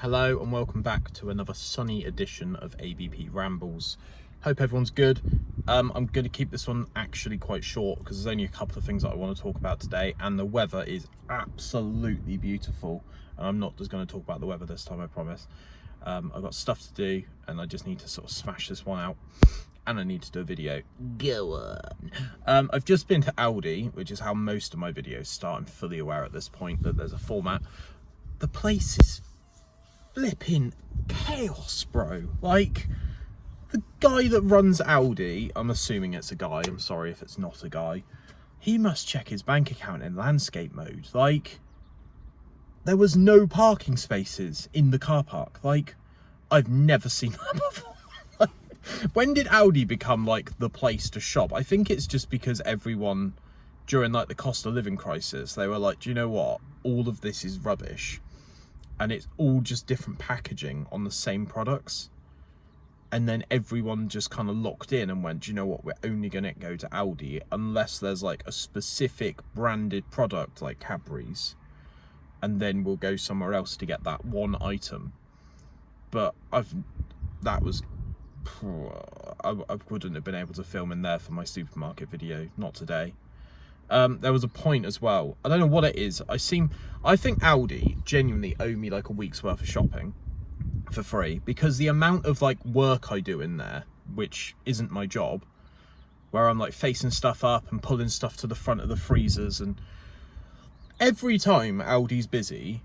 Hello and welcome back to another sunny edition of ABP Rambles. Hope everyone's good. I'm going to keep this one actually quite short because there's only a couple of things that I want to talk about today, and the weather is absolutely beautiful. And I'm not just going to talk about the weather this time, I promise. I've got stuff to do and I just need to sort of smash this one out, and I need to do a video. Go on. I've just been to Aldi, which is how most of my videos start. I'm fully aware at this point that there's a format. The place is flipping chaos, bro. Like, the guy that runs Aldi, I'm assuming it's a guy, I'm sorry if it's not a guy, he must check his bank account in landscape mode. Like, there was no parking spaces in the car park. Like, I've never seen that before. Like, when did Aldi become like the place to shop? I think it's just because everyone during like the cost of living crisis, they were like, do you know what, all of this is rubbish and it's all just different packaging on the same products. And then everyone just kind of locked in and went, do you know what, we're only going to go to Aldi unless there's like a specific branded product like Cadbury's, and then we'll go somewhere else to get that one item. But I wouldn't have been able to film in there for my supermarket video, not today. There was a point as well, I don't know what it is, I think Aldi genuinely owe me like a week's worth of shopping for free, because the amount of like work I do in there, which isn't my job, where I'm like facing stuff up and pulling stuff to the front of the freezers, and every time Aldi's busy,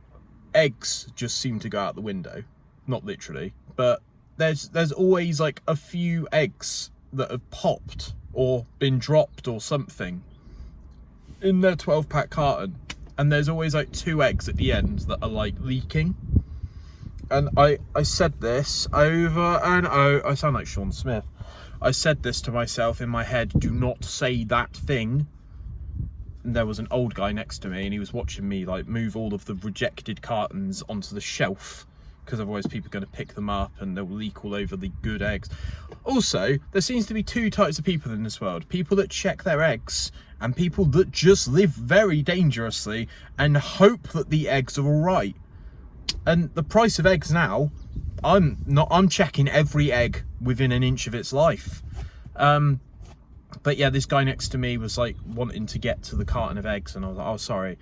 eggs just seem to go out the window. Not literally, but there's always like a few eggs that have popped or been dropped or something in their 12-pack carton, and there's always like 2 eggs at the end that are like leaking. And I said this over and over, I sound like Sean Smith. I said this to myself in my head, do not say that thing. And there was an old guy next to me and he was watching me like move all of the rejected cartons onto the shelf, because otherwise people are going to pick them up and they'll leak all over the good eggs. Also, there seems to be 2 types of people in this world. People that check their eggs and people that just live very dangerously and hope that the eggs are all right. And the price of eggs now, I'm checking every egg within an inch of its life. But yeah, this guy next to me was like wanting to get to the carton of eggs, and I was like, oh, sorry.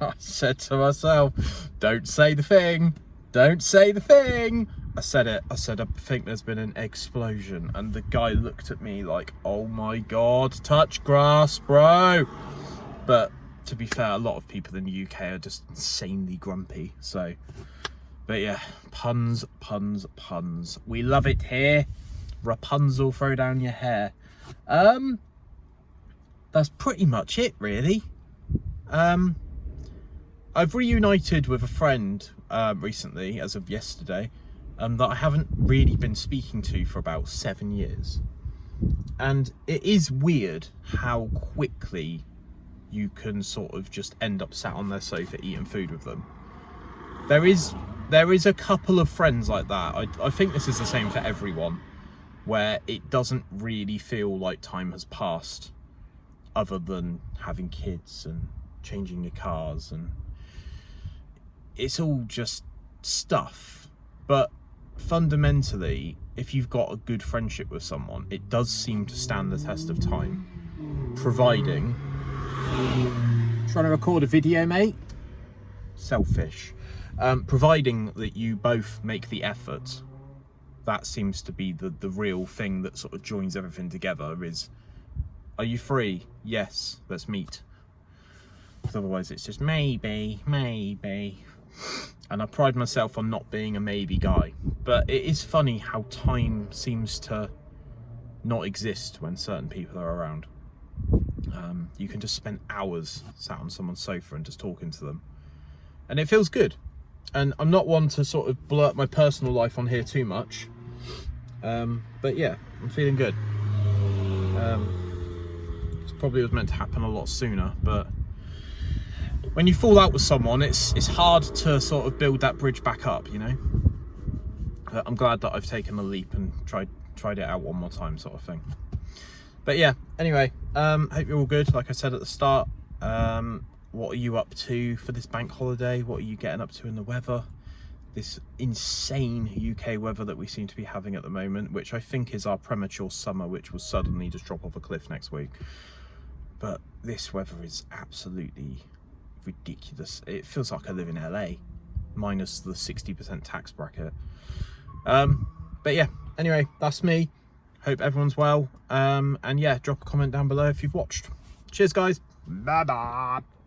I said to myself, don't say the thing, don't say the thing. I said it, I said, I think there's been an explosion. And the guy looked at me like, oh my God, touch grass, bro. But to be fair, a lot of people in the UK are just insanely grumpy. So, but yeah, puns, puns, puns. We love it here. Rapunzel, throw down your hair. That's pretty much it, really. I've reunited with a friend recently, as of yesterday, that I haven't really been speaking to for about 7 years. And it is weird how quickly you can sort of just end up sat on their sofa eating food with them. There is a couple of friends like that. I think this is the same for everyone, where it doesn't really feel like time has passed, other than having kids and changing your cars, and it's all just stuff. But fundamentally, if you've got a good friendship with someone, it does seem to stand the test of time, providing... Trying to record a video, mate? Selfish. Providing that you both make the effort. That seems to be the real thing that sort of joins everything together. Is, are you free? Yes, let's meet. Because otherwise it's just maybe. And I pride myself on not being a maybe guy. But it is funny how time seems to not exist when certain people are around. You can just spend hours sat on someone's sofa and just talking to them. And it feels good. And I'm not one to sort of blurt my personal life on here too much. But yeah, I'm feeling good. This probably was meant to happen a lot sooner, but when you fall out with someone, it's hard to sort of build that bridge back up, you know? I'm glad that I've taken the leap and tried it out one more time, sort of thing. But yeah, anyway, hope you're all good. Like I said at the start, what are you up to for this bank holiday? What are you getting up to in the weather? This insane UK weather that we seem to be having at the moment, which I think is our premature summer, which will suddenly just drop off a cliff next week. But this weather is absolutely ridiculous. It feels like I live in LA, minus the 60% tax bracket. But yeah, anyway, that's me. Hope everyone's well. And yeah, drop a comment down below if you've watched. Cheers, guys. Bye bye.